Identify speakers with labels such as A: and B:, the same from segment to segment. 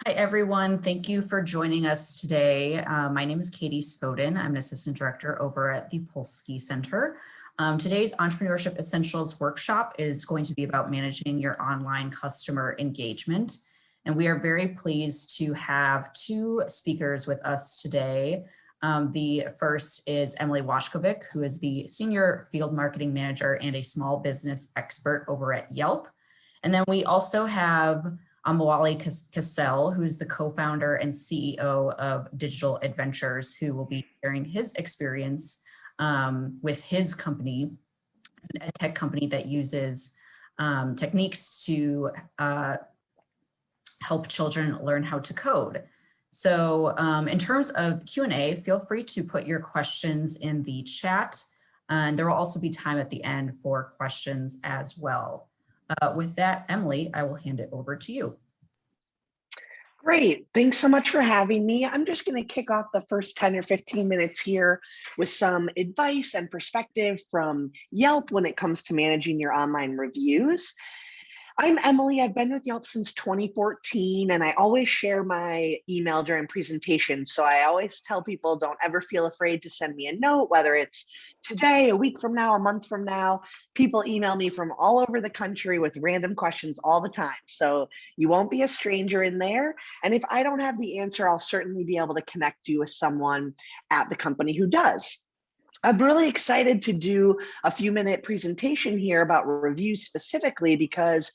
A: Hi, everyone. Thank you for joining us today. My name is Katie Spoden. I'm an assistant director over at the Polsky Center. Today's Entrepreneurship Essentials workshop is going to be about managing your online customer engagement. And we are very pleased to have two speakers with us today. The first is Emily Washkovic, who is the Senior Field Marketing Manager and a small business expert over at Yelp. And then we also have Amwali Cassell, who is the co-founder and CEO of Digital Adventures, who will be sharing his experience with his company, a tech company that uses techniques to help children learn how to code. So in terms of Q&A, feel free to put your questions in the chat, and there will also be time at the end for questions as well. With that, Emily, I will hand it over to you.
B: Great. Thanks so much for having me. I'm just going to kick off the first 10 or 15 minutes here with some advice and perspective from Yelp when it comes to managing your online reviews. I'm Emily. I've been with Yelp since 2014, and I always share my email during presentations. So I always tell people, don't ever feel afraid to send me a note, whether it's today, a week from now, a month from now. People email me from all over the country with random questions all the time. So you won't be a stranger in there. And if I don't have the answer, I'll certainly be able to connect you with someone at the company who does. I'm really excited to do a few-minute presentation here about reviews specifically because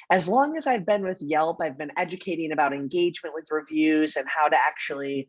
B: as long as I've been with Yelp, I've been educating about engagement with reviews and how to actually,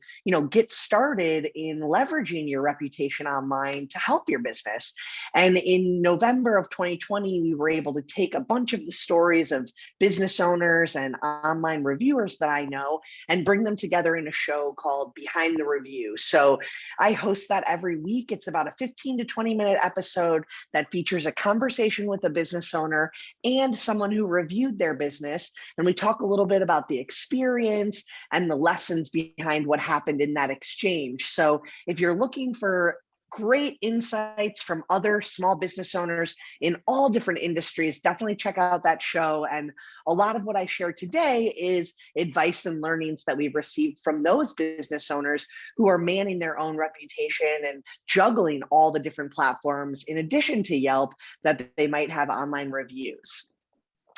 B: get started in leveraging your reputation online to help your business. And in November of 2020, we were able to take a bunch of the stories of business owners and online reviewers that I know and bring them together in a show called Behind the Review. So I host that every week. It's about a 15 to 20-minute episode that features a conversation with a business owner and someone who reviewed their business, and we talk a little bit about the experience and the lessons behind what happened in that exchange. So if you're looking for great insights from other small business owners in all different industries, definitely check out that show. And a lot of what I share today is advice and learnings that we've received from those business owners who are manning their own reputation and juggling all the different platforms in addition to Yelp that they might have online reviews.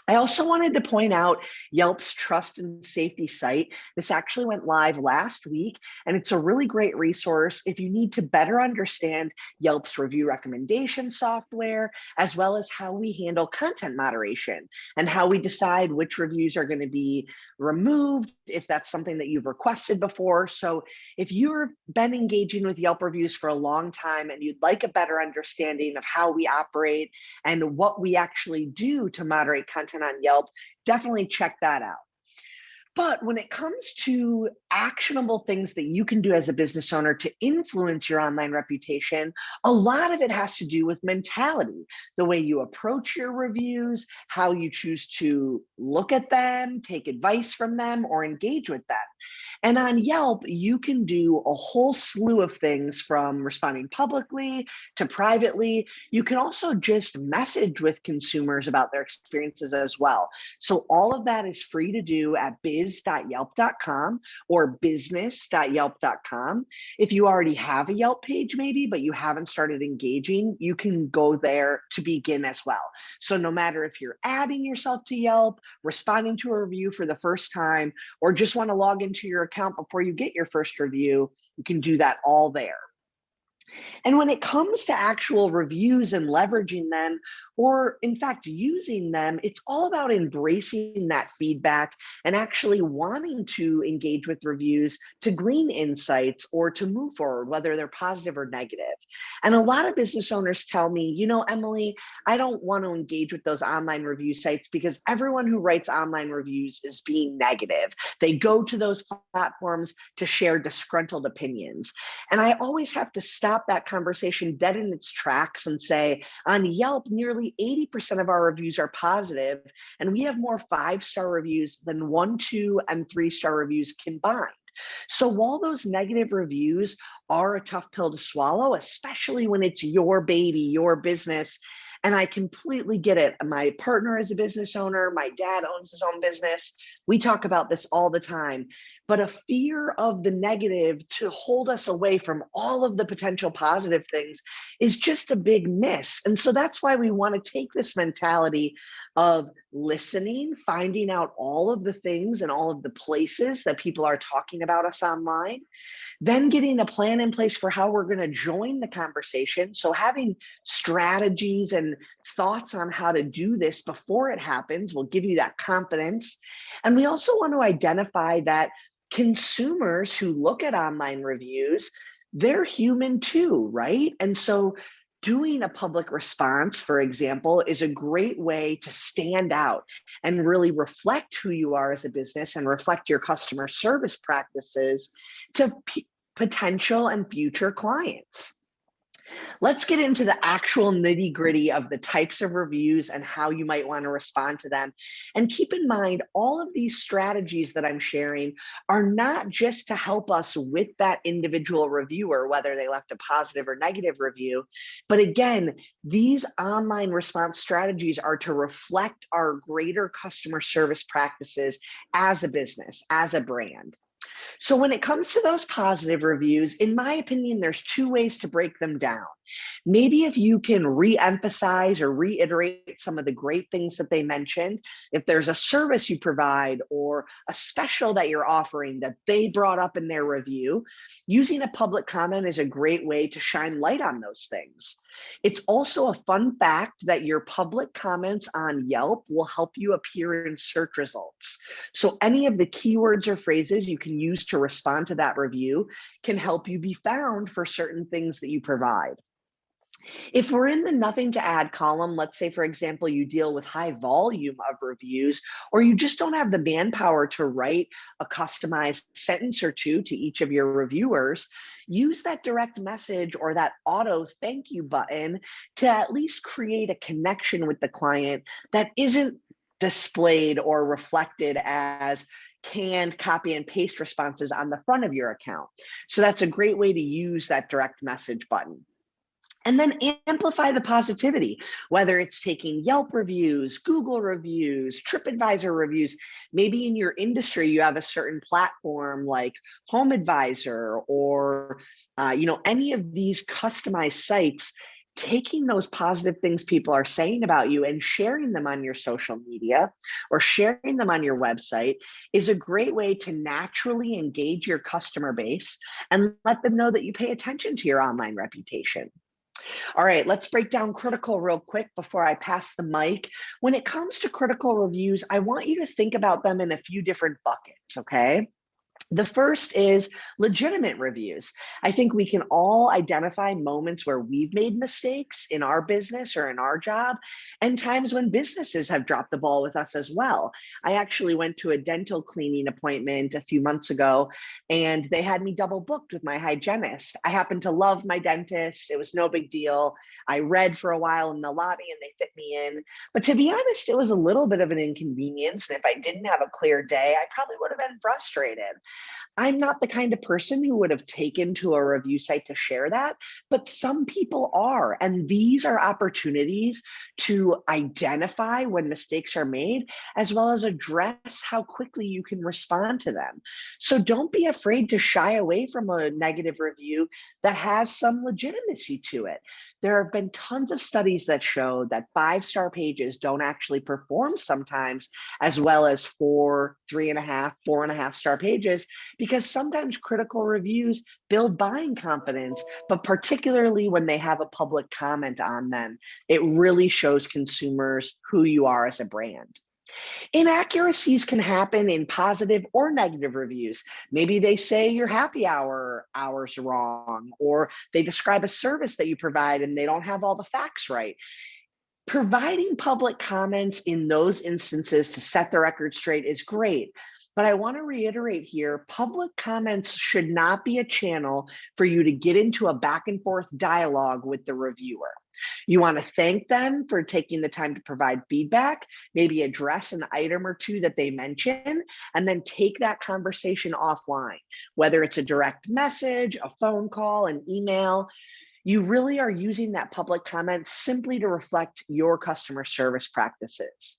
B: I also wanted to point out Yelp's trust and safety site. This actually went live last week, and it's a really great resource if you need to better understand Yelp's review recommendation software, as well as how we handle content moderation and how we decide which reviews are going to be removed if that's something that you've requested before. So if you've been engaging with Yelp reviews for a long time and you'd like a better understanding of how we operate and what we actually do to moderate content on Yelp, definitely check that out. But when it comes to actionable things that you can do as a business owner to influence your online reputation, a lot of it has to do with mentality, the way you approach your reviews, how you choose to look at them, take advice from them, or engage with them. And on Yelp, you can do a whole slew of things from responding publicly to privately. You can also just message with consumers about their experiences as well. So all of that is free to do at biz.yelp.com or business.yelp.com. If you already have a Yelp page maybe, but you haven't started engaging, you can go there to begin as well. So no matter if you're adding yourself to Yelp, responding to a review for the first time, or just want to log into your account before you get your first review, you can do that all there. And when it comes to actual reviews and leveraging them, or in fact, using them, it's all about embracing that feedback and actually wanting to engage with reviews to glean insights or to move forward, whether they're positive or negative. And a lot of business owners tell me, Emily, I don't want to engage with those online review sites because everyone who writes online reviews is being negative. They go to those platforms to share disgruntled opinions. And I always have to stop that conversation dead in its tracks and say, on Yelp, nearly 80% of our reviews are positive, and we have more 5-star reviews than 1, 2, and 3-star reviews combined. So while those negative reviews are a tough pill to swallow, especially when it's your baby, your business, and I completely get it. My partner is a business owner. My dad owns his own business. We talk about this all the time, but a fear of the negative to hold us away from all of the potential positive things is just a big miss. And so that's why we want to take this mentality of listening, finding out all of the things and all of the places that people are talking about us online, then getting a plan in place for how we're going to join the conversation. So having strategies and thoughts on how to do this before it happens will give you that confidence. And we also want to identify that consumers who look at online reviews, they're human too, right? And so doing a public response, for example, is a great way to stand out and really reflect who you are as a business and reflect your customer service practices to potential and future clients. Let's get into the actual nitty-gritty of the types of reviews and how you might want to respond to them. And keep in mind, all of these strategies that I'm sharing are not just to help us with that individual reviewer, whether they left a positive or negative review, but again, these online response strategies are to reflect our greater customer service practices as a business, as a brand. So when it comes to those positive reviews, in my opinion, there's two ways to break them down. Maybe if you can re-emphasize or reiterate some of the great things that they mentioned, if there's a service you provide or a special that you're offering that they brought up in their review, using a public comment is a great way to shine light on those things. It's also a fun fact that your public comments on Yelp will help you appear in search results. So any of the keywords or phrases you can use to respond to that review can help you be found for certain things that you provide. If we're in the nothing to add column, let's say, for example, you deal with high volume of reviews, or you just don't have the manpower to write a customized sentence or two to each of your reviewers, use that direct message or that auto thank you button to at least create a connection with the client that isn't displayed or reflected as canned copy and paste responses on the front of your account. So that's a great way to use that direct message button. And then amplify the positivity, whether it's taking Yelp reviews, Google reviews, TripAdvisor reviews. Maybe in your industry, you have a certain platform like Home Advisor or any of these customized sites. Taking those positive things people are saying about you and sharing them on your social media or sharing them on your website is a great way to naturally engage your customer base and let them know that you pay attention to your online reputation. All right, let's break down critical real quick before I pass the mic. When it comes to critical reviews, I want you to think about them in a few different buckets, okay? The first is legitimate reviews. I think we can all identify moments where we've made mistakes in our business or in our job, and times when businesses have dropped the ball with us as well. I actually went to a dental cleaning appointment a few months ago, and they had me double booked with my hygienist. I happen to love my dentist. It was no big deal. I read for a while in the lobby and they fit me in. But to be honest, it was a little bit of an inconvenience. And if I didn't have a clear day, I probably would have been frustrated. I'm not the kind of person who would have taken to a review site to share that, but some people are. And these are opportunities to identify when mistakes are made, as well as address how quickly you can respond to them. So don't be afraid to shy away from a negative review that has some legitimacy to it. There have been tons of studies that show that 5-star pages don't actually perform sometimes as well as 4, 3.5, 4.5-star pages, because sometimes critical reviews build buying confidence, but particularly when they have a public comment on them, it really shows consumers who you are as a brand. Inaccuracies can happen in positive or negative reviews. Maybe they say your happy hour hours wrong, or they describe a service that you provide and they don't have all the facts right. Providing public comments in those instances to set the record straight is great. But I want to reiterate here, public comments should not be a channel for you to get into a back and forth dialogue with the reviewer. You want to thank them for taking the time to provide feedback, maybe address an item or two that they mention, and then take that conversation offline, whether it's a direct message, a phone call, an email. You really are using that public comment simply to reflect your customer service practices.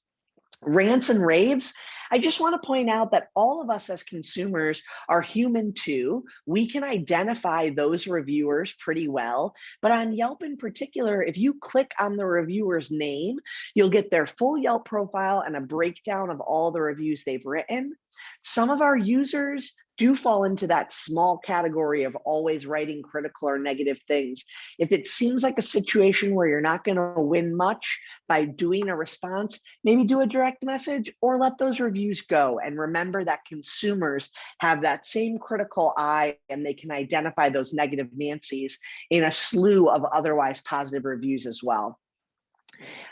B: Rants and raves, I just want to point out that all of us as consumers are human too. We can identify those reviewers pretty well, but on Yelp in particular, if you click on the reviewer's name, you'll get their full Yelp profile and a breakdown of all the reviews they've written. Some of our users do fall into that small category of always writing critical or negative things. If it seems like a situation where you're not going to win much by doing a response, maybe do a direct message or let those reviews go. And remember that consumers have that same critical eye and they can identify those negative Nancy's in a slew of otherwise positive reviews as well.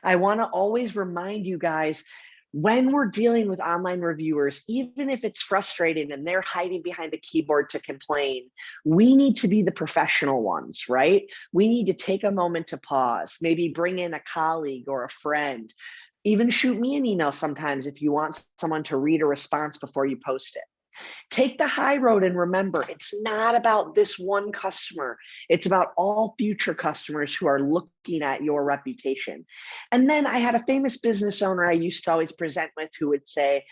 B: I want to always remind you guys, when we're dealing with online reviewers, even if it's frustrating and they're hiding behind the keyboard to complain, we need to be the professional ones, right? We need to take a moment to pause, maybe bring in a colleague or a friend. Even shoot me an email sometimes if you want someone to read a response before you post it. Take the high road and remember, it's not about this one customer. It's about all future customers who are looking at your reputation. And then I had a famous business owner I used to always present with who would say,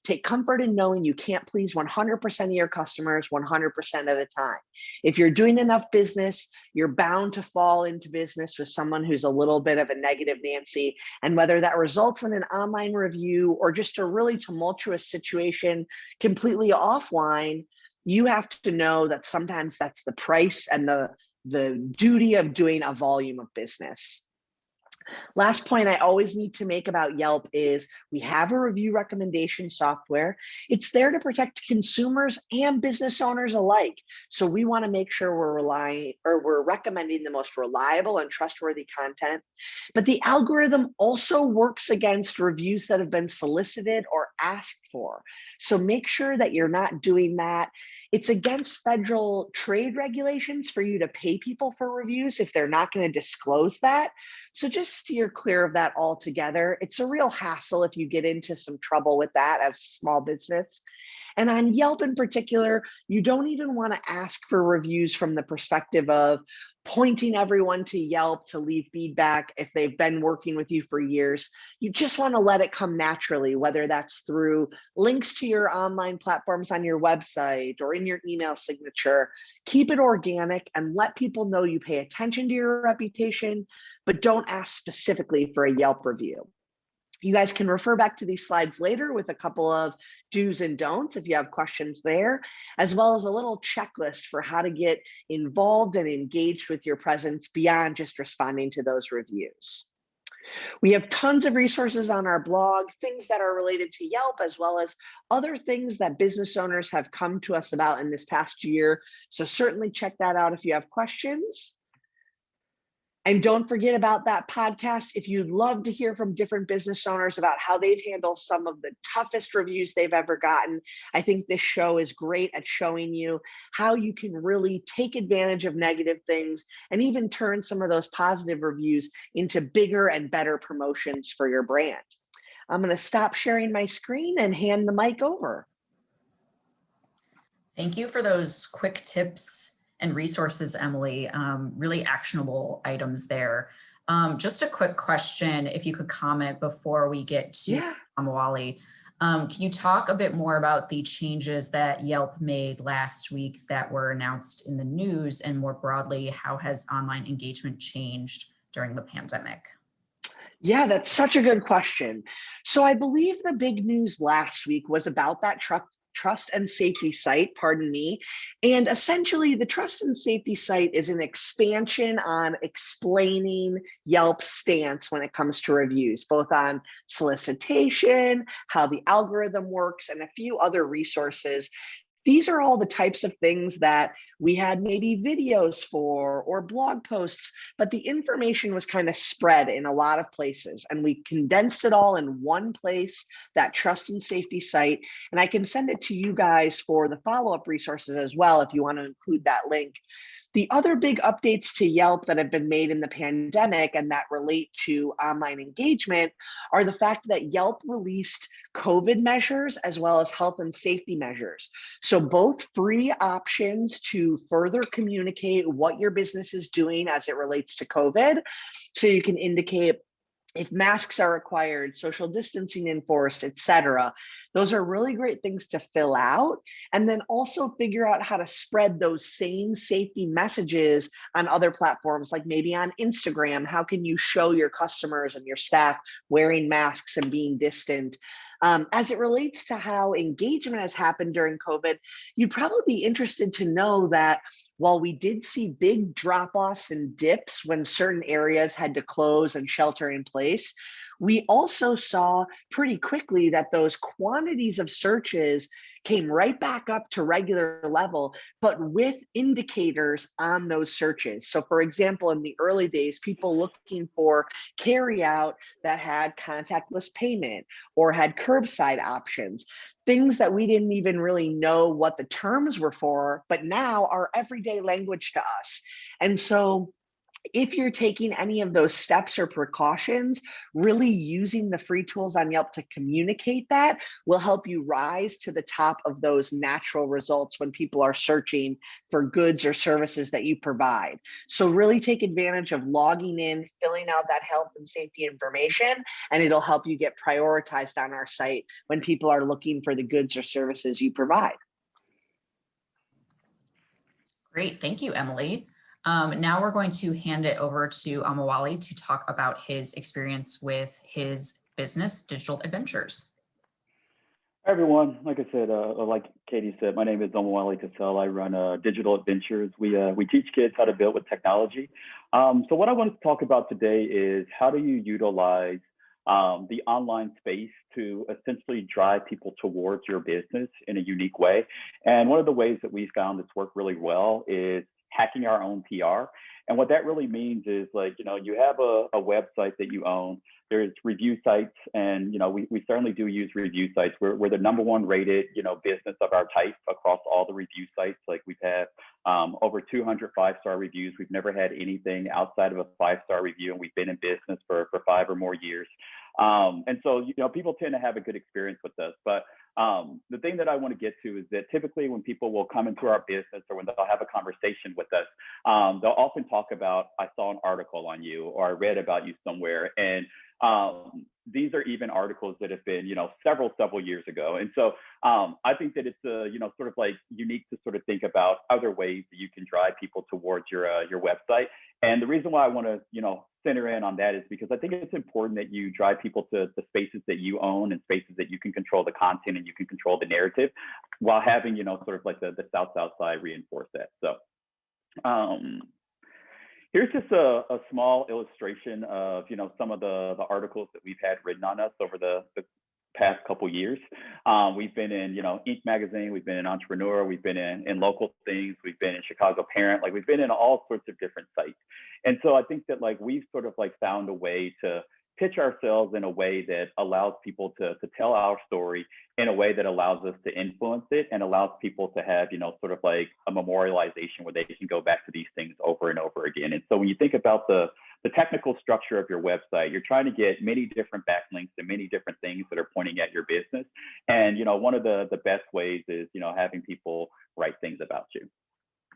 B: take comfort in knowing you can't please 100% of your customers 100% of the time. If you're doing enough business, you're bound to fall into business with someone who's a little bit of a negative Nancy. And whether that results in an online review or just a really tumultuous situation completely offline, you have to know that sometimes that's the price and the duty of doing a volume of business. Last point I always need to make about Yelp is we have a review recommendation software. It's there to protect consumers and business owners alike. So we want to make sure we're recommending the most reliable and trustworthy content. But the algorithm also works against reviews that have been solicited or asked for. So make sure that you're not doing that. It's against federal trade regulations for you to pay people for reviews if they're not going to disclose that. So just steer clear of that altogether. It's a real hassle if you get into some trouble with that as a small business. And on Yelp in particular, you don't even want to ask for reviews from the perspective of pointing everyone to Yelp to leave feedback if they've been working with you for years. You just want to let it come naturally, whether that's through links to your online platforms on your website or in your email signature. Keep it organic and let people know you pay attention to your reputation, but don't ask specifically for a Yelp review. You guys can refer back to these slides later with a couple of do's and don'ts if you have questions there, as well as a little checklist for how to get involved and engaged with your presence beyond just responding to those reviews. We have tons of resources on our blog, things that are related to Yelp, as well as other things that business owners have come to us about in this past year. So certainly check that out if you have questions. And don't forget about that podcast. If you'd love to hear from different business owners about how they've handled some of the toughest reviews they've ever gotten, I think this show is great at showing you how you can really take advantage of negative things and even turn some of those positive reviews into bigger and better promotions for your brand. I'm going to stop sharing my screen and hand the mic over.
A: Thank you for those quick tips and resources, Emily. Really actionable items there. Just a quick question, if you could comment before we get to Amawali. Can you talk a bit more about the changes that Yelp made last week that were announced in the news, and more broadly, how has online engagement changed during the pandemic?
B: Yeah, that's such a good question. So I believe the big news last week was about that trust and safety site, pardon me. And essentially the trust and safety site is an expansion on explaining Yelp's stance when it comes to reviews, both on solicitation, how the algorithm works, and a few other resources. These are all the types of things that we had maybe videos for or blog posts, but the information was kind of spread in a lot of places, and we condensed it all in one place, that trust and safety site. And I can send it to you guys for the follow-up resources as well if you want to include that link. The other big updates to Yelp that have been made in the pandemic and that relate to online engagement are the fact that Yelp released COVID measures as well as health and safety measures. So both free options to further communicate what your business is doing as it relates to COVID. So you can indicate if masks are required, social distancing enforced, et cetera. Those are really great things to fill out. And then also figure out how to spread those same safety messages on other platforms, like maybe on Instagram. How can you show your customers and your staff wearing masks and being distant? As it relates to how engagement has happened during COVID, you'd probably be interested to know that while we did see big drop offs and dips when certain areas had to close and shelter in place, we also saw pretty quickly that those quantities of searches came right back up to regular level, but with indicators on those searches. So, for example, in the early days, people looking for carry out that had contactless payment or had curbside options, things that we didn't even really know what the terms were for, but now are everyday language to us. And so, if you're taking any of those steps or precautions, really using the free tools on Yelp to communicate that will help you rise to the top of those natural results when people are searching for goods or services that you provide. So, really take advantage of logging in, filling out that health and safety information, and it'll help you get prioritized on our site when people are looking for the goods or services you provide.
A: Great, thank you, Emily. Now we're going to hand it over to Amawali to talk about his experience with his business, Digital Adventures.
C: Hi, everyone. Like I said, like Katie said, my name is Omawale Cassell. I run Digital Adventures. We teach kids how to build with technology. So what I want to talk about today is how do you utilize the online space to essentially drive people towards your business in a unique way. And one of the ways that we found that's worked really well is hacking our own PR. And what that really means is, like, you have a website that you own. There's review sites, and we certainly do use review sites. We're the number one rated business of our type across all the review sites. Like, we've had over 200 5-star reviews. We've never had anything outside of a 5-star review, and we've been in business for 5 or more years. And so people tend to have a good experience with us. But the thing that I want to get to is that typically when people will come into our business or when they'll have a conversation with us, they'll often talk about, I saw an article on you, or I read about you somewhere. And these are even articles that have been, several years ago. And so I think that it's, sort of like unique to sort of think about other ways that you can drive people towards your website. And the reason why I want to, center in on that is because I think it's important that you drive people to the spaces that you own and spaces that you can control the content and you can control the narrative, while having, sort of like the South side reinforce that. So here's just a small illustration of, some of the articles that we've had written on us over the past couple years. We've been in, Inc. magazine, we've been in Entrepreneur, we've been in local things, we've been in Chicago Parent, like we've been in all sorts of different sites. And so I think that, like, we've sort of like found a way to pitch ourselves in a way that allows people to tell our story in a way that allows us to influence it and allows people to have, sort of like a memorialization where they can go back to these things over and over again. And so when you think about the technical structure of your website, you're trying to get many different backlinks and many different things that are pointing at your business. And, one of the best ways is, having people write things about you.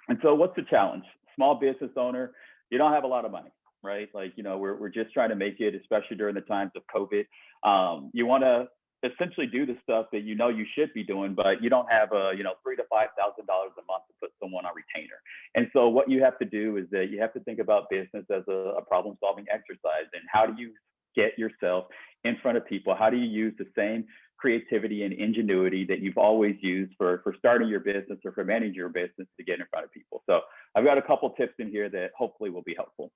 C: And so what's the challenge? Small business owner, you don't have a lot of money, right? Like, we're just trying to make it, especially during the times of COVID. You want to essentially do the stuff that you should be doing, but you don't have $3,000 to $5,000 a month to put someone on retainer. And so what you have to do is that you have to think about business as a problem-solving exercise. And how do you get yourself in front of people? How do you use the same creativity and ingenuity that you've always used for starting your business or for managing your business to get in front of people? So I've got a couple tips in here that hopefully will be helpful.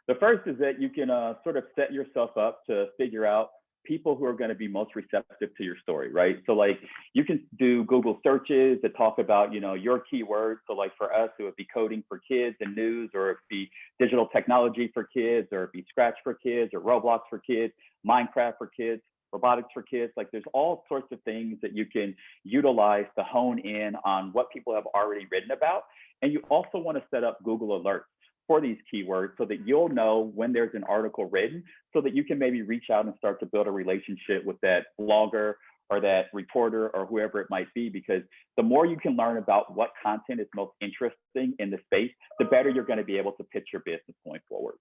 C: The first is that you can sort of set yourself up to figure out people who are going to be most receptive to your story, right? So, like, you can do Google searches that talk about, your keywords. So, like, for us, it would be coding for kids and news, or it'd be digital technology for kids, or it'd be Scratch for kids, or Roblox for kids, Minecraft for kids, robotics for kids. Like, there's all sorts of things that you can utilize to hone in on what people have already written about. And you also want to set up Google alerts for these keywords so that you'll know when there's an article written, so that you can maybe reach out and start to build a relationship with that blogger or that reporter or whoever it might be, because the more you can learn about what content is most interesting in the space, the better you're going to be able to pitch your business going forward.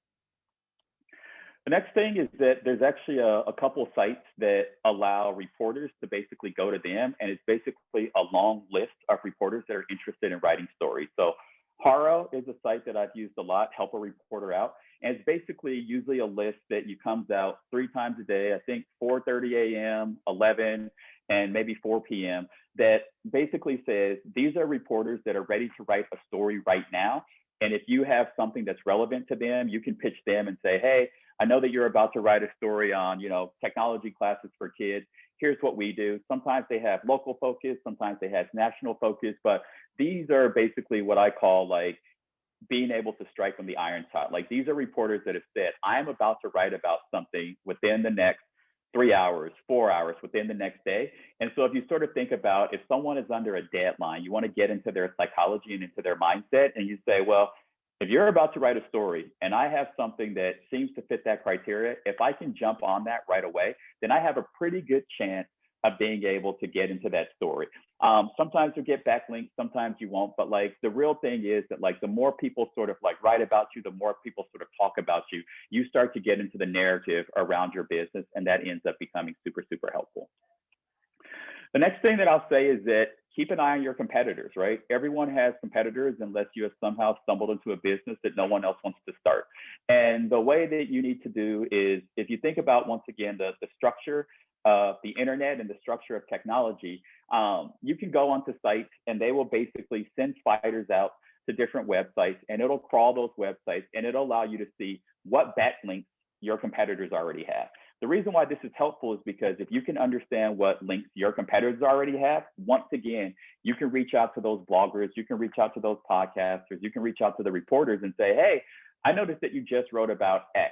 C: The next thing is that there's actually a couple of sites that allow reporters to basically go to them, and it's basically a long list of reporters that are interested in writing stories. So Haro is a site that I've used a lot, help a reporter out. And it's basically usually a list that you comes out 3 times a day, I think 4:30 a.m., 11, and maybe 4 p.m. that basically says these are reporters that are ready to write a story right now. And if you have something that's relevant to them, you can pitch them and say, hey, I know that you're about to write a story on, technology classes for kids. Here's what we do. Sometimes they have local focus, sometimes they have national focus, but these are basically what I call like being able to strike when the iron's hot. Like these are reporters that have said, I'm about to write about something within the next 3 hours, 4 hours, within the next day. And so if you sort of think about if someone is under a deadline, you want to get into their psychology and into their mindset, and you say, well, if you're about to write a story and I have something that seems to fit that criteria, if I can jump on that right away, then I have a pretty good chance of being able to get into that story. Sometimes you'll get backlinks, sometimes you won't, but like the real thing is that like the more people sort of like write about you, the more people sort of talk about you, you start to get into the narrative around your business, and that ends up becoming super, super helpful. The next thing that I'll say is that keep an eye on your competitors, right? Everyone has competitors unless you have somehow stumbled into a business that no one else wants to start. And the way that you need to do is, if you think about, once again, the structure of the internet and the structure of technology, you can go onto sites and they will basically send spiders out to different websites, and it'll crawl those websites and it'll allow you to see what backlinks your competitors already have. The reason why this is helpful is because if you can understand what links your competitors already have, once again, you can reach out to those bloggers, you can reach out to those podcasters, you can reach out to the reporters and say, hey, I noticed that you just wrote about X.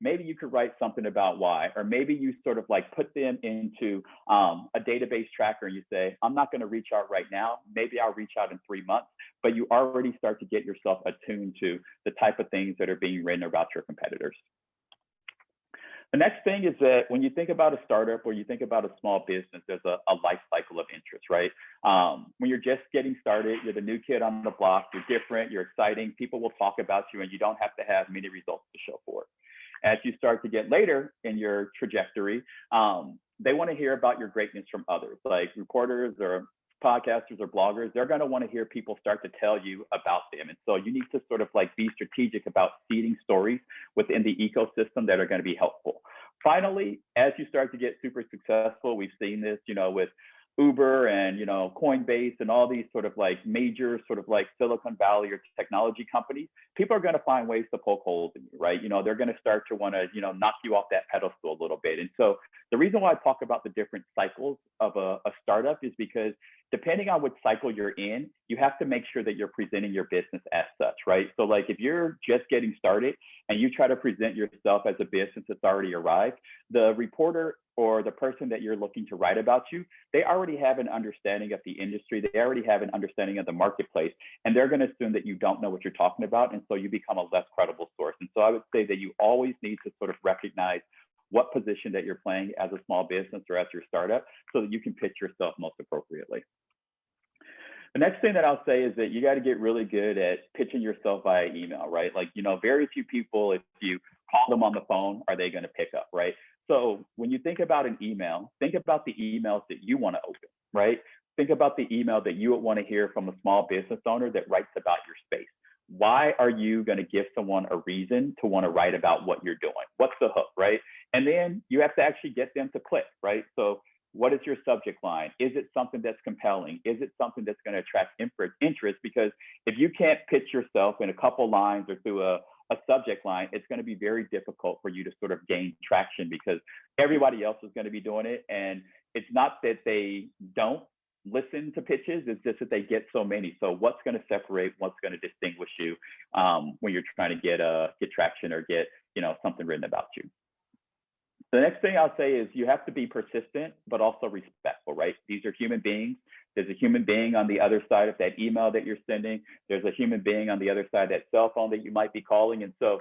C: Maybe you could write something about Y, or maybe you sort of like put them into a database tracker and you say, I'm not going to reach out right now. Maybe I'll reach out in 3 months, but you already start to get yourself attuned to the type of things that are being written about your competitors. The next thing is that when you think about a startup or you think about a small business, there's a life cycle of interest, right? When you're just getting started, you're the new kid on the block, you're different, you're exciting, people will talk about you, and you don't have to have many results to show for it. As you start to get later in your trajectory, they want to hear about your greatness from others, like reporters or podcasters or bloggers. They're going to want to hear people start to tell you about them. And so you need to sort of like be strategic about seeding stories within the ecosystem that are going to be helpful. Finally, as you start to get super successful, we've seen this, with Uber and, Coinbase and all these sort of like major sort of like Silicon Valley or technology companies, people are going to find ways to poke holes in you, right? They're going to start to want to, knock you off that pedestal a little bit. And so the reason why I talk about the different cycles of a startup is because depending on which cycle you're in, you have to make sure that you're presenting your business as such, right? So like if you're just getting started and you try to present yourself as a business that's already arrived, the reporter or the person that you're looking to write about you, they already have an understanding of the industry. They already have an understanding of the marketplace, and they're going to assume that you don't know what you're talking about. And so you become a less credible source. And so I would say that you always need to sort of recognize what position that you're playing as a small business or as your startup so that you can pitch yourself most appropriately. The next thing that I'll say is that you got to get really good at pitching yourself via email, right? Like, very few people, if you call them on the phone, are they going to pick up, right? So when you think about an email, think about the emails that you want to open, right? Think about the email that you would want to hear from a small business owner that writes about your space. Why are you going to give someone a reason to want to write about what you're doing? What's the hook, right? And then you have to actually get them to click, right? So what is your subject line? Is it something that's compelling? Is it something that's going to attract interest? Because if you can't pitch yourself in a couple lines or through a subject line, it's going to be very difficult for you to sort of gain traction because everybody else is going to be doing it. And it's not that they don't listen to pitches, it's just that they get so many. So what's going to separate, what's going to distinguish you when you're trying to get traction or get something written about you? The next thing I'll say is you have to be persistent, but also respectful, right? These are human beings. There's a human being on the other side of that email that you're sending. There's a human being on the other side of that cell phone that you might be calling. And so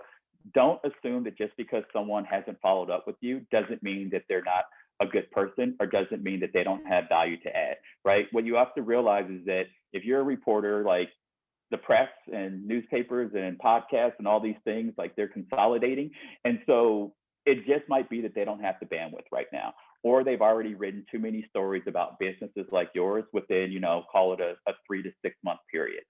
C: don't assume that just because someone hasn't followed up with you doesn't mean that they're not a good person or doesn't mean that they don't have value to add, right? What you have to realize is that if you're a reporter, like the press and newspapers and podcasts and all these things, like they're consolidating. And so it just might be that they don't have the bandwidth right now, or they've already written too many stories about businesses like yours within, call it a 3 to 6 month period.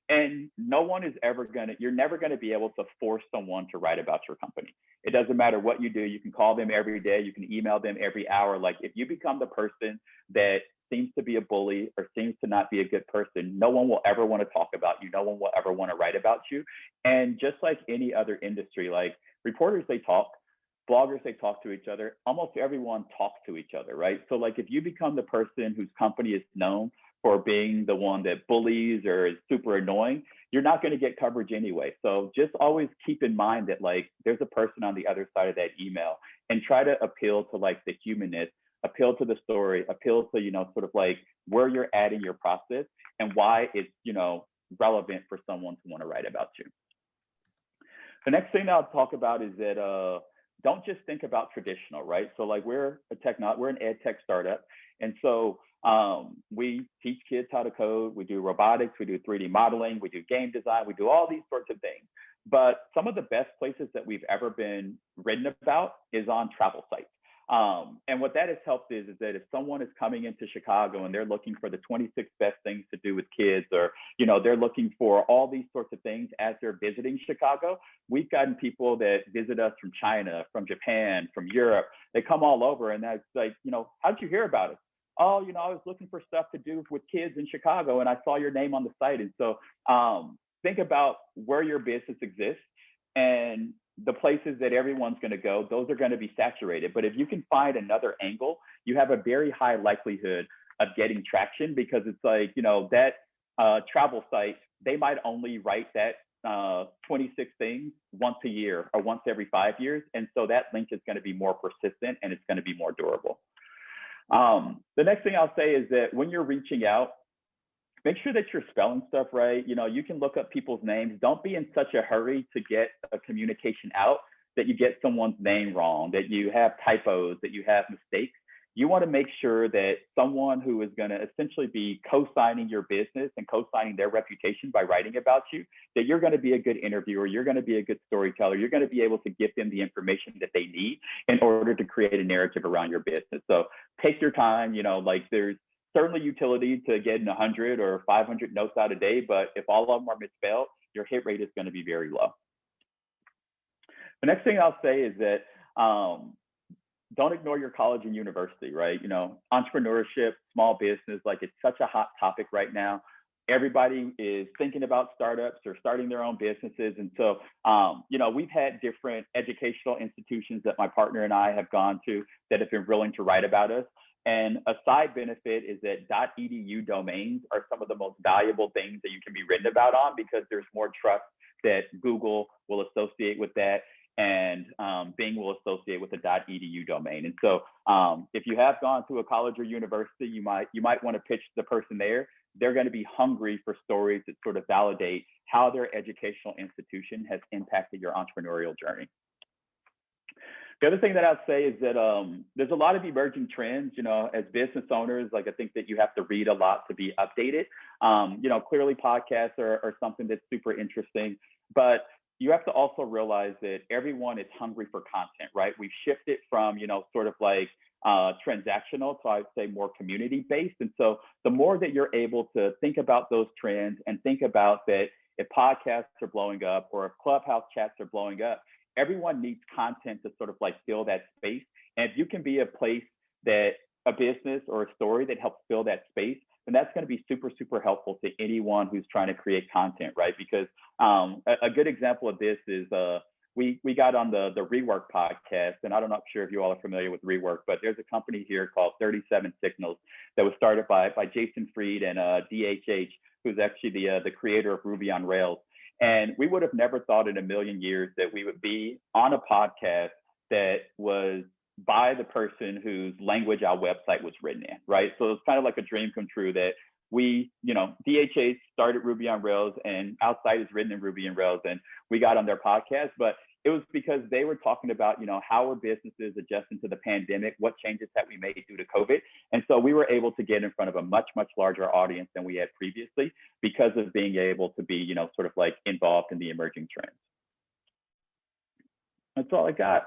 C: And no one is ever you're never gonna be able to force someone to write about your company. It doesn't matter what you do. You can call them every day. You can email them every hour. Like if you become the person that seems to be a bully or seems to not be a good person, no one will ever want to talk about you. No one will ever want to write about you. And just like any other industry, like reporters, they talk, bloggers, they talk to each other. Almost everyone talks to each other, right? So like if you become the person whose company is known for being the one that bullies or is super annoying, you're not going to get coverage anyway. So just always keep in mind that like there's a person on the other side of that email, and try to appeal to like the humanness, appeal to the story, appeal to, sort of like where you're at in your process and why it's, relevant for someone to want to write about you. The next thing I'll talk about is that don't just think about traditional, right? So like we're an ed tech startup. And so we teach kids how to code, we do robotics, we do 3D modeling, we do game design, we do all these sorts of things. But some of the best places that we've ever been written about is on travel sites. And what that has helped is that if someone is coming into Chicago and they're looking for the 26 best things to do with kids, or, they're looking for all these sorts of things as they're visiting Chicago, we've gotten people that visit us from China, from Japan, from Europe. They come all over, and that's like, how'd you hear about us? Oh, I was looking for stuff to do with kids in Chicago and I saw your name on the site. And so think about where your business exists, and the places that everyone's going to go, those are going to be saturated. But if you can find another angle, you have a very high likelihood of getting traction, because it's like, that travel site, they might only write that 26 things once a year or once every 5 years. And so that link is going to be more persistent and it's going to be more durable. The next thing I'll say is that when you're reaching out, make sure that you're spelling stuff right. You can look up people's names. Don't be in such a hurry to get a communication out that you get someone's name wrong, that you have typos, that you have mistakes. You want to make sure that someone who is going to essentially be co-signing your business and co-signing their reputation by writing about you, that you're going to be a good interviewer, you're going to be a good storyteller, you're going to be able to give them the information that they need in order to create a narrative around your business. So take your time, like there's certainly utility to getting 100 or 500 notes out a day, but if all of them are misspelled, your hit rate is going to be very low. The next thing I'll say is that don't ignore your college and university, right? Entrepreneurship, small business, like it's such a hot topic right now. Everybody is thinking about startups or starting their own businesses. And so, we've had different educational institutions that my partner and I have gone to that have been willing to write about us. And a side benefit is that .edu domains are some of the most valuable things that you can be written about on, because there's more trust that Google will associate with that, and Bing will associate with the .edu domain. And so if you have gone to a college or university, you might want to pitch the person there. They're going to be hungry for stories that sort of validate how their educational institution has impacted your entrepreneurial journey. The other thing that I'll say is that there's a lot of emerging trends, as business owners, like I think that you have to read a lot to be updated. Clearly podcasts are something that's super interesting, but you have to also realize that everyone is hungry for content, right? We've shifted from, sort of like transactional to, I'd say, more community-based. And so the more that you're able to think about those trends and think about that, if podcasts are blowing up or if Clubhouse chats are blowing up, everyone needs content to sort of like fill that space. And if you can be a place that a business or a story that helps fill that space, then that's going to be super, super helpful to anyone who's trying to create content, right? Because a good example of this is we got on the Rework podcast, and I'm not sure if you all are familiar with Rework, but there's a company here called 37 Signals that was started by Jason Fried and DHH, who's actually the creator of Ruby on Rails. And we would have never thought in a million years that we would be on a podcast that was by the person whose language our website was written in, right? So it's kind of like a dream come true that we, DHH started Ruby on Rails and our site is written in Ruby on Rails, and we got on their podcast, but it was because they were talking about, how are businesses adjusting to the pandemic? What changes have we made due to COVID? And so we were able to get in front of a much, much larger audience than we had previously because of being able to be, sort of like involved in the emerging trends. That's all I got.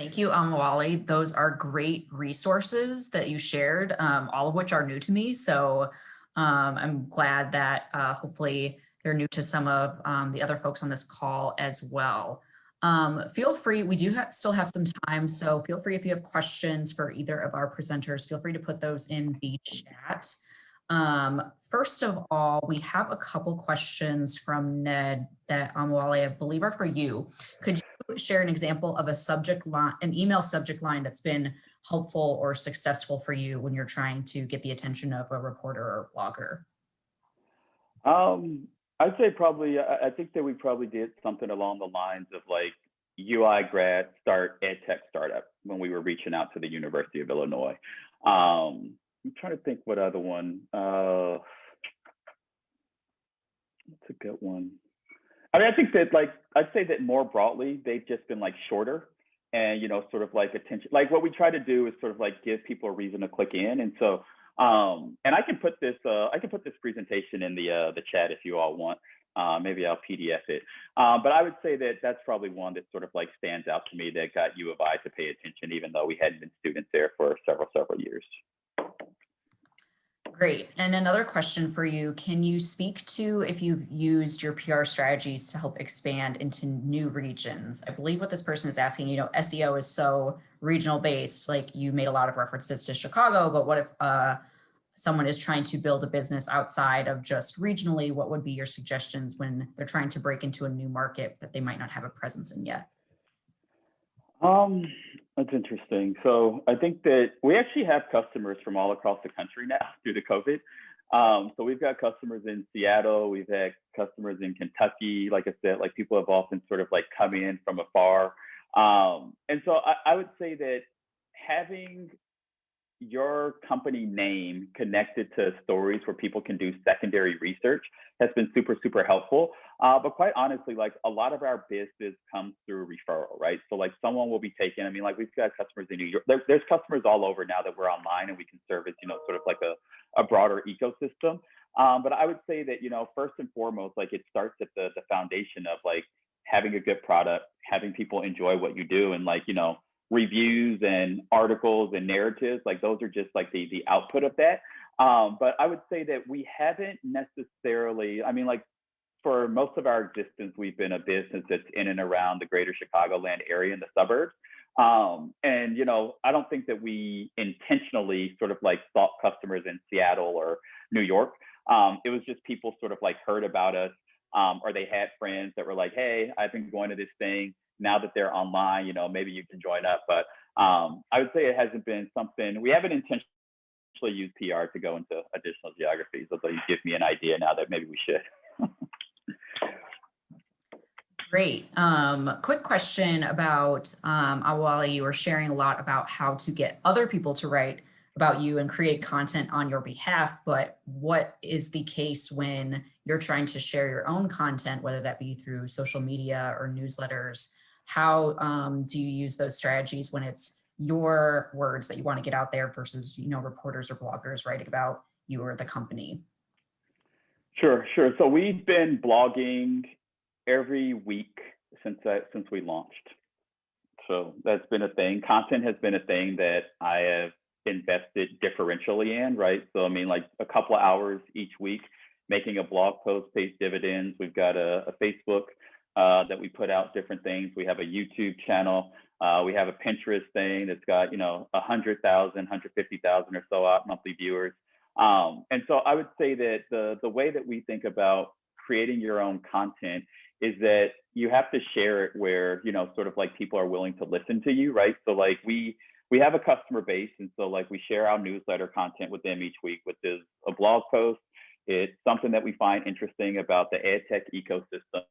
A: Thank you, Amawali. Those are great resources that you shared, all of which are new to me. So I'm glad that hopefully they're new to some of the other folks on this call as well. Feel free, we do still have some time, so feel free if you have questions for either of our presenters, feel free to put those in the chat. First of all, we have a couple questions from Ned that Amawali, I believe are for you. Could you share an example of a subject line, an email subject line that's been helpful or successful for you when you're trying to get the attention of a reporter or blogger?
C: I'd say probably, I think that we probably did something along the lines of like UI grad start ed tech startup when we were reaching out to the University of Illinois. I'm trying to think what other one. What's a good one? I mean, I think that like, I'd say that more broadly, they've just been like shorter and, you know, sort of like attention, like what we try to do is sort of like give people a reason to click in. And so, and I can put this presentation in the chat if you all want. Maybe I'll PDF it. But I would say that that's probably one that sort of like stands out to me that got U of I to pay attention, even though we hadn't been students there for several years.
A: Great. And another question for you, can you speak to if you've used your PR strategies to help expand into new regions? I believe what this person is asking, you know, SEO is so regional based, like you made a lot of references to Chicago, but what if someone is trying to build a business outside of just regionally? What would be your suggestions when they're trying to break into a new market that they might not have a presence in yet?
C: That's interesting. So I think that we actually have customers from all across the country now due to COVID. So we've got customers in Seattle, we've had customers in Kentucky. Like I said, like people have often sort of like come in from afar. And so I would say that having your company name connected to stories where people can do secondary research has been super helpful. But quite honestly, like a lot of our business comes through referral, right? So like someone will be taken, I mean, like we've got customers in New York, there's customers all over now that we're online and we can service, you know, sort of like a broader ecosystem. But I would say that, you know, first and foremost, like it starts at the foundation of like having a good product, having people enjoy what you do, and like, you know, reviews and articles and narratives, like those are just like the output of that. But I would say that we haven't necessarily, I mean, like for most of our existence, we've been a business that's in and around the greater Chicagoland area and the suburbs. And, you know, I don't think that we intentionally sort of like sought customers in Seattle or New York. It was just people sort of like heard about us, or they had friends that were like, hey, I've been going to this thing. Now that they're online, you know, maybe you can join up. But I would say it hasn't been something, we haven't intentionally used PR to go into additional geographies, although you give me an idea now that maybe we should.
A: Great. Quick question about Awali. You were sharing a lot about how to get other people to write about you and create content on your behalf, but what is the case when you're trying to share your own content, whether that be through social media or newsletters? How do you use those strategies when it's your words that you want to get out there versus, you know, reporters or bloggers writing about you or the company?
C: Sure. So we've been blogging every week since we launched. So that's been a thing. Content has been a thing that I have invested differentially in, right? So I mean, like a couple of hours each week, making a blog post pays dividends. We've got a Facebook that we put out different things. We have a YouTube channel. We have a Pinterest thing that's got, you know, 100,000, 150,000 or so monthly viewers. And so I would say that the way that we think about creating your own content is that you have to share it where, you know, sort of like people are willing to listen to you, right? So like we have a customer base, and so like we share our newsletter content with them each week, which is a blog post. It's something that we find interesting about the ed tech ecosystem,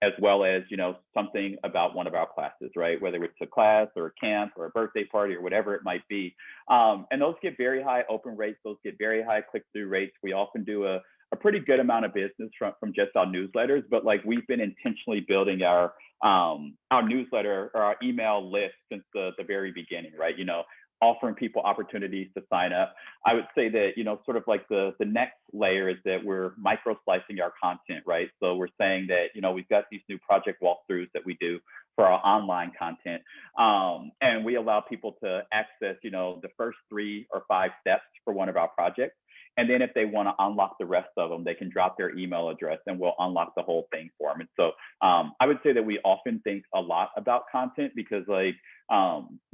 C: as well as, you know, something about one of our classes, right? Whether it's a class or a camp or a birthday party or whatever it might be. And those get very high open rates. Those get very high click-through rates. We often do a pretty good amount of business from just our newsletters, but like we've been intentionally building our newsletter or our email list since the very beginning, right? You know, offering people opportunities to sign up. I would say that, you know, sort of like the next layer is that we're micro slicing our content, right? So we're saying that, you know, we've got these new project walkthroughs that we do for our online content. And we allow people to access, the first 3 or 5 steps for one of our projects. And then if they want to unlock the rest of them, they can drop their email address and we'll unlock the whole thing for them. And so I would say that we often think a lot about content because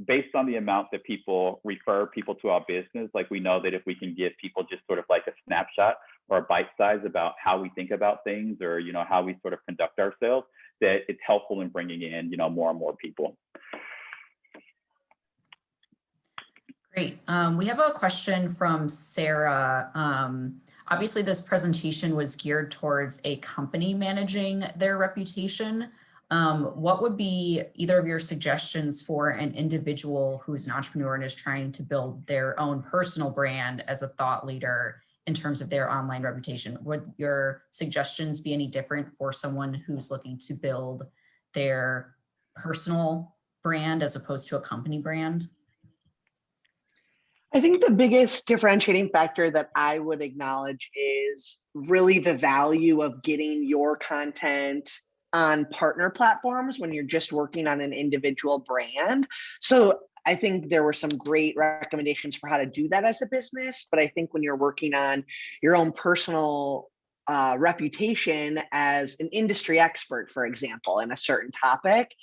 C: based on the amount that people refer people to our business, we know that if we can give people just sort of like a snapshot or a bite size about how we think about things or, how we sort of conduct ourselves, that it's helpful in bringing in, more and more people.
A: Great. We have a question from Sarah. Obviously, this presentation was geared towards a company managing their reputation. What would be either of your suggestions for an individual who's an entrepreneur and is trying to build their own personal brand as a thought leader in terms of their online reputation? Would your suggestions be any different for someone who's looking to build their personal brand as opposed to a company brand?
B: I think the biggest differentiating factor that I would acknowledge is really the value of getting your content on partner platforms when you're just working on an individual brand. So I think there were some great recommendations for how to do that as a business. But I think when you're working on your own personal reputation as an industry expert, for example, in a certain topic,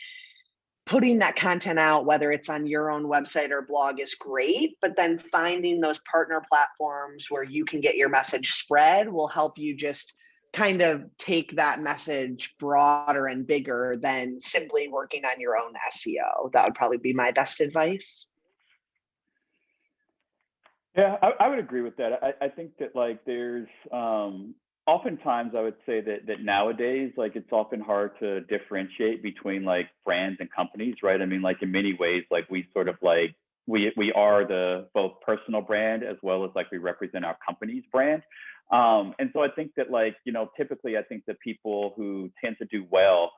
B: putting that content out, whether it's on your own website or blog, is great, but then finding those partner platforms where you can get your message spread will help you just kind of take that message broader and bigger than simply working on your own SEO. That would probably be my best advice.
C: Yeah, I would agree with that. I think that there's oftentimes I would say that nowadays, it's often hard to differentiate between brands and companies, right? I mean, in many ways, we sort of we are the both personal brand as well as we represent our company's brand. And so I think that typically I think that people who tend to do well,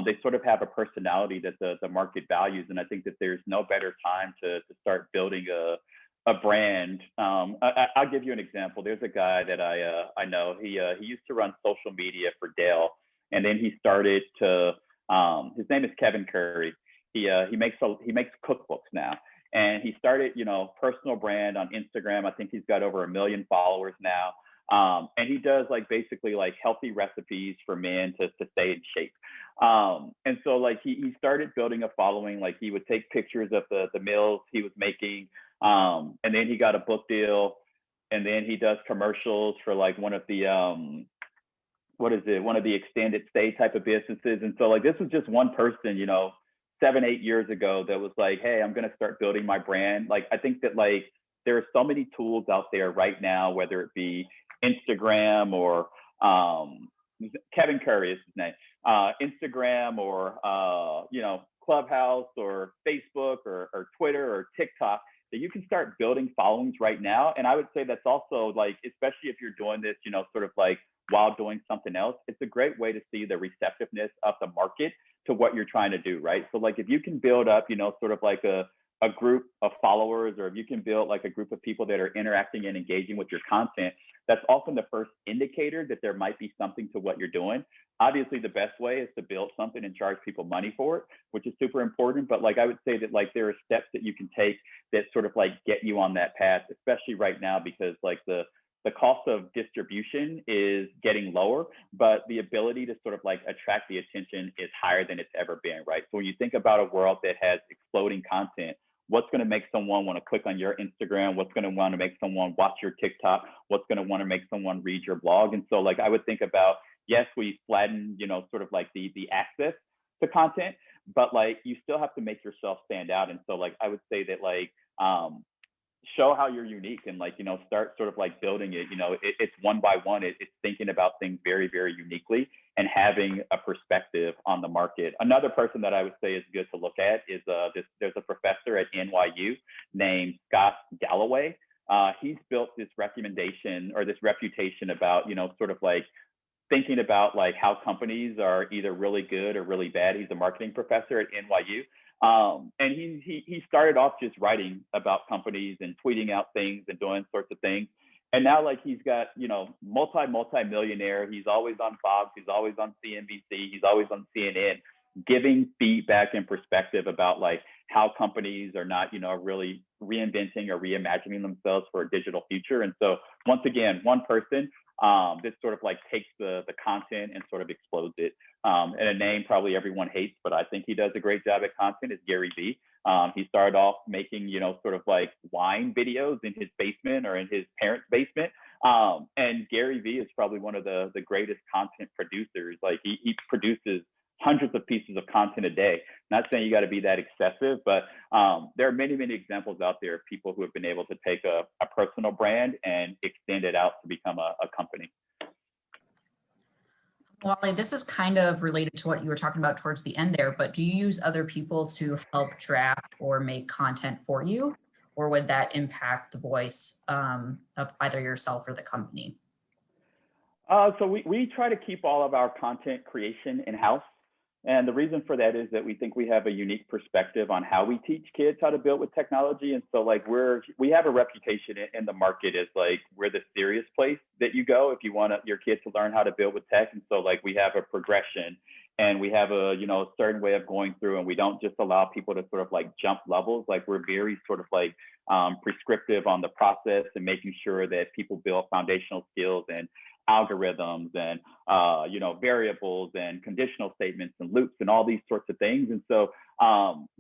C: they sort of have a personality that the market values. And I think that there's no better time to start building a brand. I'll give you an example. There's a guy that I know. He used to run social media for Dell, and then he started to. His name is Kevin Curry. He makes cookbooks now, and he started personal brand on Instagram. I think he's got over 1 million followers now, and he does basically healthy recipes for men to stay in shape. And so he started building a following. He would take pictures of the meals he was making. And then he got a book deal, and then he does commercials for one of the one of the extended stay type of businesses. And so this was just one person 7-8 years ago that was hey, I'm going to start building my brand. I think that there are so many tools out there right now, whether it be Instagram or Kevin Curry is his name, Instagram or Clubhouse or Facebook or Twitter or TikTok, that you can start building followings right now. And I would say that's also especially if you're doing this, sort of while doing something else, it's a great way to see the receptiveness of the market to what you're trying to do, right? So if you can build up, sort of a group of followers, or if you can build a group of people that are interacting and engaging with your content, that's often the first indicator that there might be something to what you're doing. Obviously, the best way is to build something and charge people money for it, which is super important. But I would say that there are steps that you can take that sort of get you on that path, especially right now, because the cost of distribution is getting lower, but the ability to sort of attract the attention is higher than it's ever been, right? So when you think about a world that has exploding content, what's going to make someone want to click on your Instagram? What's going to want to make someone watch your TikTok? What's going to want to make someone read your blog? And so I would think about, yes, we flatten, sort of the access to content, but you still have to make yourself stand out. And so I would say that show how you're unique and start sort of building it. It's one by one. It's thinking about things very, very uniquely and having a perspective on the market. Another person that I would say is good to look at is there's a professor at NYU named Scott Galloway. He's built this reputation about sort of thinking about how companies are either really good or really bad. He's a marketing professor at NYU. And he started off just writing about companies and tweeting out things and doing sorts of things. And now he's got, multi-millionaire. He's always on Fox. He's always on CNBC. He's always on CNN. giving feedback and perspective about like how companies are not, really reinventing or reimagining themselves for a digital future. And so once again, one person that sort of like takes the content and sort of explodes it. And a name probably everyone hates, but I think he does a great job at content is Garyvee. He started off making, sort of like wine videos in his basement or in his parents' basement. And Garyvee is probably one of the greatest content producers. Like he produces hundreds of pieces of content a day. Not saying you got to be that excessive, but there are many, many examples out there of people who have been able to take a personal brand and extend it out to become a company.
A: Wally, this is kind of related to what you were talking about towards the end there, but do you use other people to help draft or make content for you? Or would that impact the voice of either yourself or the company?
C: So we try to keep all of our content creation in-house. And the reason for that is that we think we have a unique perspective on how we teach kids how to build with technology. And so like we have a reputation in the market as like we're the serious place that you go if you want your kid to learn how to build with tech. And so like we have a progression and we have a certain way of going through, and we don't just allow people to sort of like jump levels. Like we're very sort of like prescriptive on the process and making sure that people build foundational skills and algorithms and variables and conditional statements and loops and all these sorts of things. And so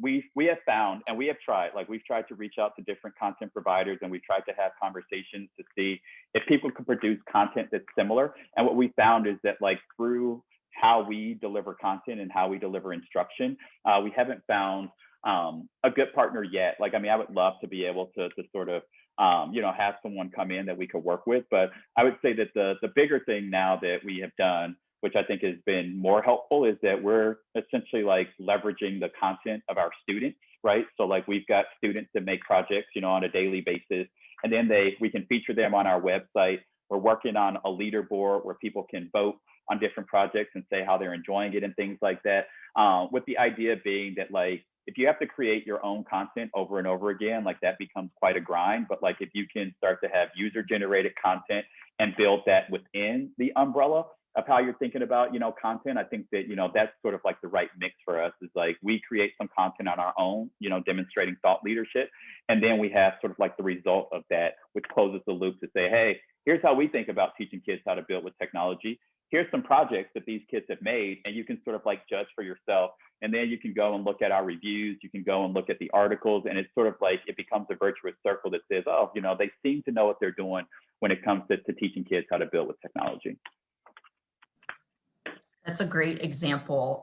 C: we have found, and we have tried, like we've tried to reach out to different content providers, and we've tried to have conversations to see if people can produce content that's similar. And what we found is that like through how we deliver content and how we deliver instruction, we haven't found a good partner yet. Like, I mean, I would love to be able to sort of have someone come in that we could work with. But I would say that the bigger thing now that we have done, which I think has been more helpful, is that we're essentially like leveraging the content of our students, right? So like we've got students that make projects, on a daily basis, and then we can feature them on our website. We're working on a leaderboard where people can vote on different projects and say how they're enjoying it and things like that. With the idea being that like, if you have to create your own content over and over again, like that becomes quite a grind. But like if you can start to have user generated content and build that within the umbrella of how you're thinking about, content, I think that, that's sort of like the right mix for us is like we create some content on our own, demonstrating thought leadership. And then we have sort of like the result of that, which closes the loop to say, hey, here's how we think about teaching kids how to build with technology. Here's some projects that these kids have made, and you can sort of like judge for yourself. And then you can go and look at our reviews. You can go and look at the articles, and it's sort of like it becomes a virtuous circle that says, oh, they seem to know what they're doing when it comes to teaching kids how to build with technology.
A: That's a great example.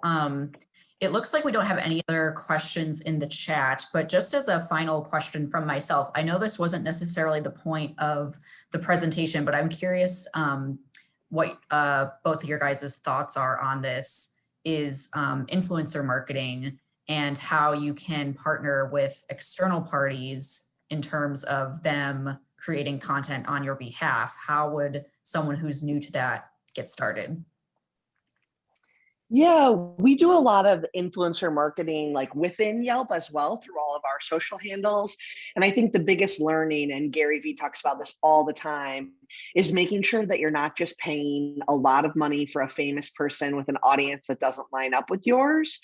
A: It looks like we don't have any other questions in the chat, but just as a final question from myself, I know this wasn't necessarily the point of the presentation, but I'm curious what both of your guys' thoughts are on this is influencer marketing and how you can partner with external parties in terms of them creating content on your behalf. How would someone who's new to that get started?
B: Yeah, we do a lot of influencer marketing like within Yelp as well through all of our social handles. And I think the biggest learning, and Garyvee talks about this all the time, is making sure that you're not just paying a lot of money for a famous person with an audience that doesn't line up with yours.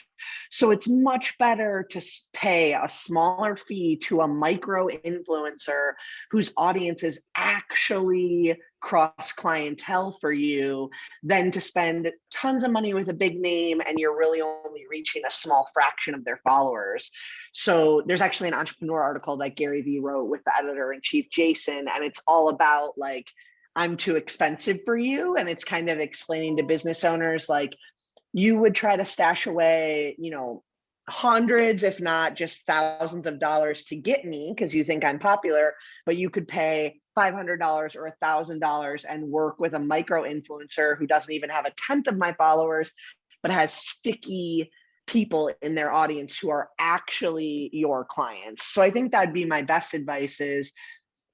B: So it's much better to pay a smaller fee to a micro influencer whose audience is actually cross clientele for you than to spend tons of money with a big name and you're really only reaching a small fraction of their followers. So there's actually an entrepreneur article that Garyvee wrote with the editor-in-chief Jason, and it's all about like, I'm too expensive for you. And it's kind of explaining to business owners like, you would try to stash away, hundreds, if not just thousands of dollars to get me because you think I'm popular, but you could pay $500 or $1,000 and work with a micro influencer who doesn't even have a tenth of my followers, but has sticky people in their audience who are actually your clients. So I think that'd be my best advice is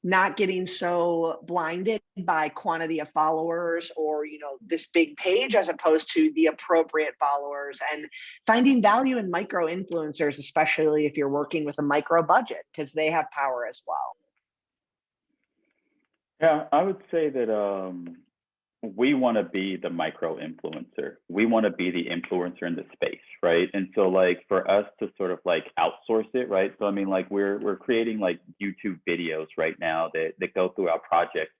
B: not getting so blinded by quantity of followers or, this big page as opposed to the appropriate followers, and finding value in micro influencers, especially if you're working with a micro budget, because they have power as well.
C: Yeah, I would say that we want to be the micro influencer. We want to be the influencer in the space, right? And so like for us to sort of like outsource it, right? So I mean, like we're creating like YouTube videos right now that go through our projects.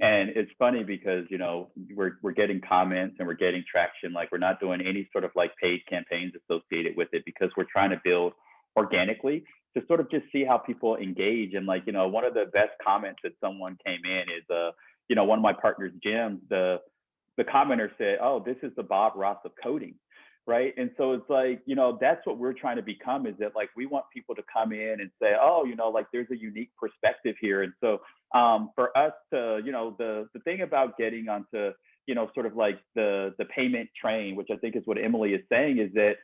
C: And it's funny because, you know, we're getting comments and we're getting traction. Like we're not doing any sort of like paid campaigns associated with it because we're trying to build organically to sort of just see how people engage. And like, you know, one of the best comments that someone came in is you know, one of my partners, Jim, the commenter said, "Oh, this is the Bob Ross of coding." Right. And so it's like, you know, that's what we're trying to become, is that like we want people to come in and say, oh, you know, like there's a unique perspective here. And so for us to, you know, the thing about getting onto, you know, sort of like the payment train, which I think is what Emily is saying, is that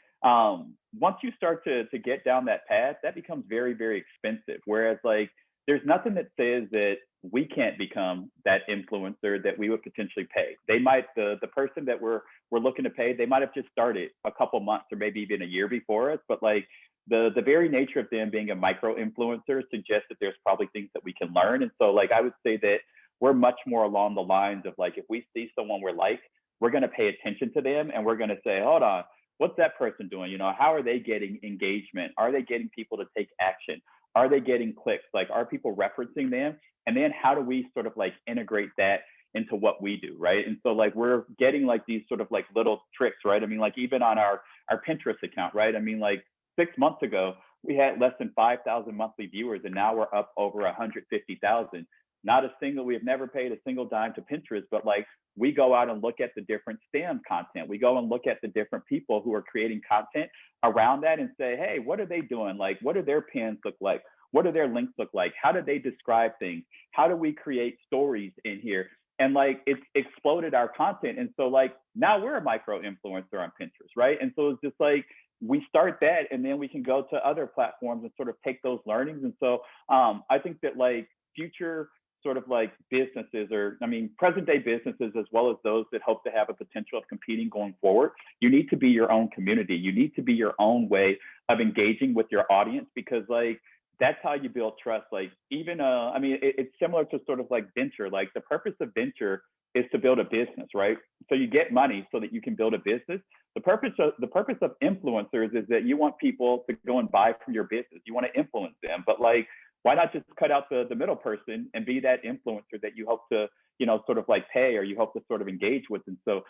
C: once you start to get down that path, that becomes very, very expensive. Whereas like there's nothing that says that we can't become that influencer that we would potentially pay. They might, the person that we're looking to pay, they might have just started a couple months or maybe even a year before us, but like the very nature of them being a micro influencer suggests that there's probably things that we can learn. And so like I would say that we're much more along the lines of like, if we see someone we're like, we're going to pay attention to them and we're going to say, hold on, what's that person doing? You know, how are they getting engagement? Are they getting people to take action? Are they getting clicks? Like, are people referencing them? And then how do we sort of like integrate that into what we do, right? And so like we're getting like these sort of like little tricks, right? I mean, like even on our Pinterest account, right? I mean, like 6 months ago, we had less than 5,000 monthly viewers, and now we're up over 150,000. Not a single, we have never paid a single dime to Pinterest, but like we go out and look at the different STEM content. We go and look at the different people who are creating content around that and say, hey, what are they doing? Like, what do their pins look like? What do their links look like? How do they describe things? How do we create stories in here? And like it's exploded our content. And so like now we're a micro influencer on Pinterest, right? And so it's just like we start that and then we can go to other platforms and sort of take those learnings. And so I think that like future sort of like businesses, or I mean present day businesses, as well as those that hope to have a potential of competing going forward, you need to be your own community. You need to be your own way of engaging with your audience, because like that's how you build trust. Like even I mean it's similar to sort of like venture. Like the purpose of venture is to build a business, right? So you get money so that you can build a business. The purpose of influencers is that you want people to go and buy from your business. You want to influence them, but like why not just cut out the middle person and be that influencer that you hope to, you know, sort of like pay, or you hope to sort of engage with? And so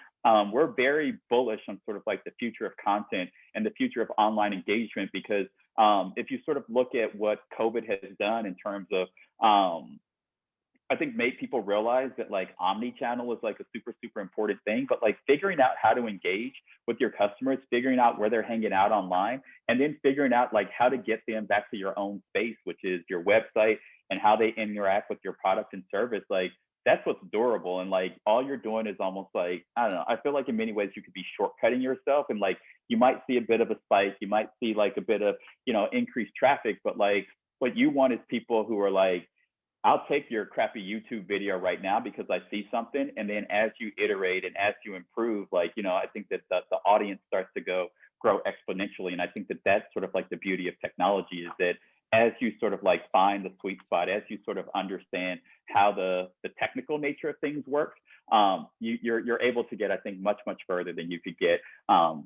C: we're very bullish on sort of like the future of content and the future of online engagement, because if you sort of look at what COVID has done in terms of I think made people realize that like omni-channel is like a super, super important thing, but like figuring out how to engage with your customers, figuring out where they're hanging out online, and then figuring out like how to get them back to your own space, which is your website, and how they interact with your product and service. Like that's what's durable. And like all you're doing is almost like, I don't know, I feel like in many ways you could be shortcutting yourself, and like you might see a bit of a spike, you might see like a bit of, you know, increased traffic, but like what you want is people who are like, I'll take your crappy YouTube video right now because I see something. And then as you iterate and as you improve, like, you know, I think that the audience starts to grow exponentially. And I think that that's sort of like the beauty of technology, is that as you sort of like find the sweet spot, as you sort of understand how the technical nature of things works, you're able to get, I think, much, much further than you could get,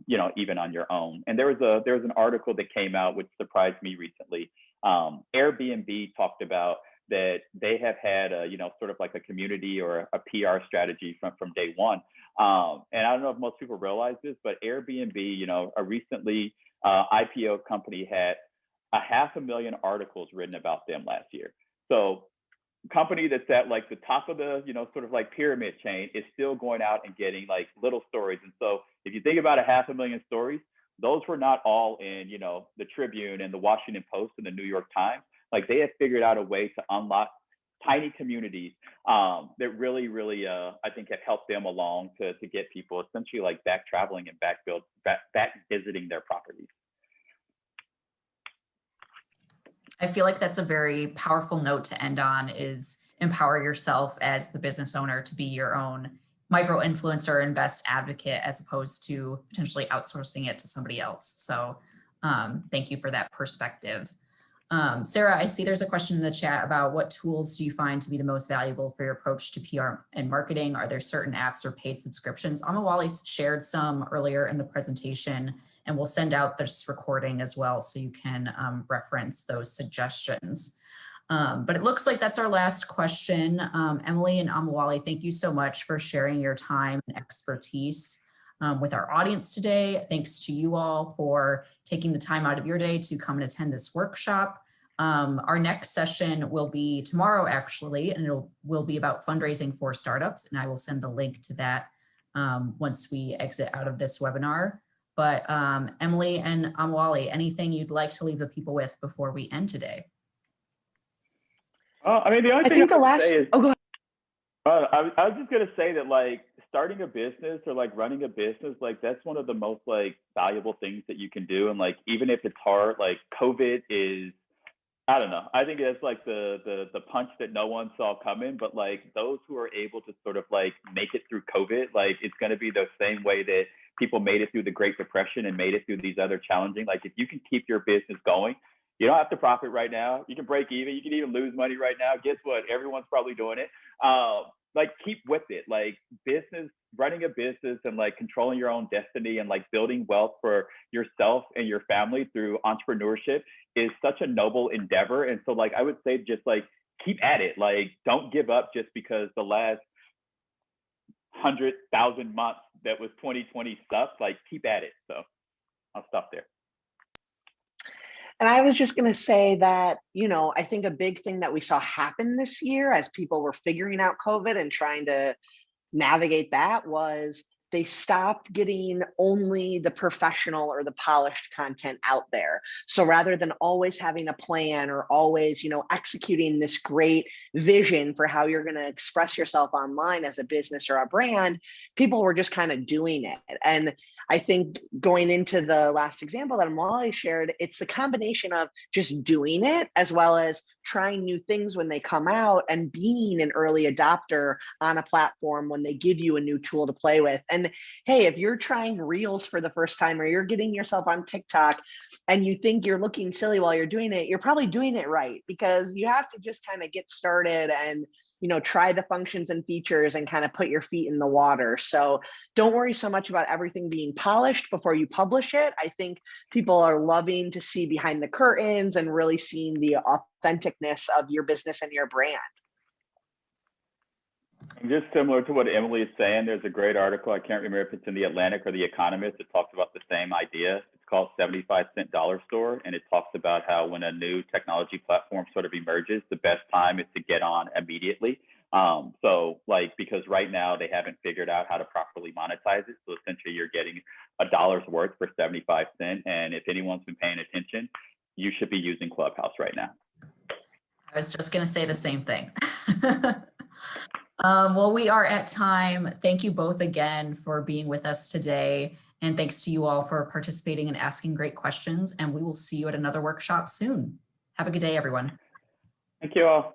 C: you know, even on your own. And there was an article that came out which surprised me recently. Airbnb talked about that they have had a, you know, sort of like a community or a PR strategy from day one. And I don't know if most people realize this, but Airbnb, you know, a recently IPO company, had 500,000 articles written about them last year. So company that's at like the top of the, you know, sort of like pyramid chain is still going out and getting like little stories. And so if you think about 500,000 stories, those were not all in, you know, the Tribune and the Washington Post and the New York Times. Like they have figured out a way to unlock tiny communities that really, really, I think have helped them along to get people essentially like back traveling and back visiting their properties.
A: I feel like that's a very powerful note to end on, is empower yourself as the business owner to be your own micro influencer and best advocate, as opposed to potentially outsourcing it to somebody else. So thank you for that perspective. Sarah, I see there's a question in the chat about what tools do you find to be the most valuable for your approach to PR and marketing? Are there certain apps or paid subscriptions? Amawali shared some earlier in the presentation, and we'll send out this recording as well so you can reference those suggestions. But it looks like that's our last question. Emily and Amawali, thank you so much for sharing your time and expertise with our audience today. Thanks to you all for taking the time out of your day to come and attend this workshop. Our next session will be tomorrow, actually, and it will be about fundraising for startups. And I will send the link to that once we exit out of this webinar. But Emily and Amawali, anything you'd like to leave the people with before we end today?
C: I mean, the only
B: I
C: thing
B: think
C: I
B: the
C: would
B: last,
C: say is,
B: oh, go ahead.
C: I was just gonna say that, like, starting a business or like running a business, like that's one of the most like valuable things that you can do. And like, even if it's hard, like COVID is, I don't know. I think it's like the punch that no one saw coming. But like those who are able to sort of like make it through COVID, like it's going to be the same way that people made it through the Great Depression and made it through these other challenging. Like if you can keep your business going, you don't have to profit right now. You can break even. You can even lose money right now. Guess what? Everyone's probably doing it. Like keep with it. Like business, running a business and like controlling your own destiny and like building wealth for yourself and your family through entrepreneurship is such a noble endeavor. And so like I would say just like keep at it. Like don't give up just because the last 100,000 months that was 2020 sucked. Like keep at it. So I'll stop there.
B: And I was just going to say that, you know, I think a big thing that we saw happen this year as people were figuring out COVID and trying to navigate that was they stopped getting only the professional or the polished content out there. So rather than always having a plan or always, you know, executing this great vision for how you're going to express yourself online as a business or a brand, people were just kind of doing it. And I think going into the last example that Amali shared, it's a combination of just doing it as well as trying new things when they come out and being an early adopter on a platform when they give you a new tool to play with. And hey, if you're trying Reels for the first time or you're getting yourself on TikTok and you think you're looking silly while you're doing it, you're probably doing it right because you have to just kind of get started and, you know, try the functions and features and kind of put your feet in the water. So don't worry so much about everything being polished before you publish it. I think people are loving to see behind the curtains and really seeing the authenticness of your business and your brand.
C: And just similar to what Emily is saying, there's a great article, I can't remember if it's in The Atlantic or The Economist, it talks about the same idea. It's called 75-cent dollar store, and it talks about how when a new technology platform sort of emerges, the best time is to get on immediately. So like, because right now they haven't figured out how to properly monetize it. So essentially you're getting $1's worth for 75 cents. And if anyone's been paying attention, you should be using Clubhouse right now.
A: I was just going to say the same thing. Well, we are at time. Thank you both again for being with us today. And thanks to you all for participating and asking great questions. And we will see you at another workshop soon. Have a good day, everyone.
C: Thank you all.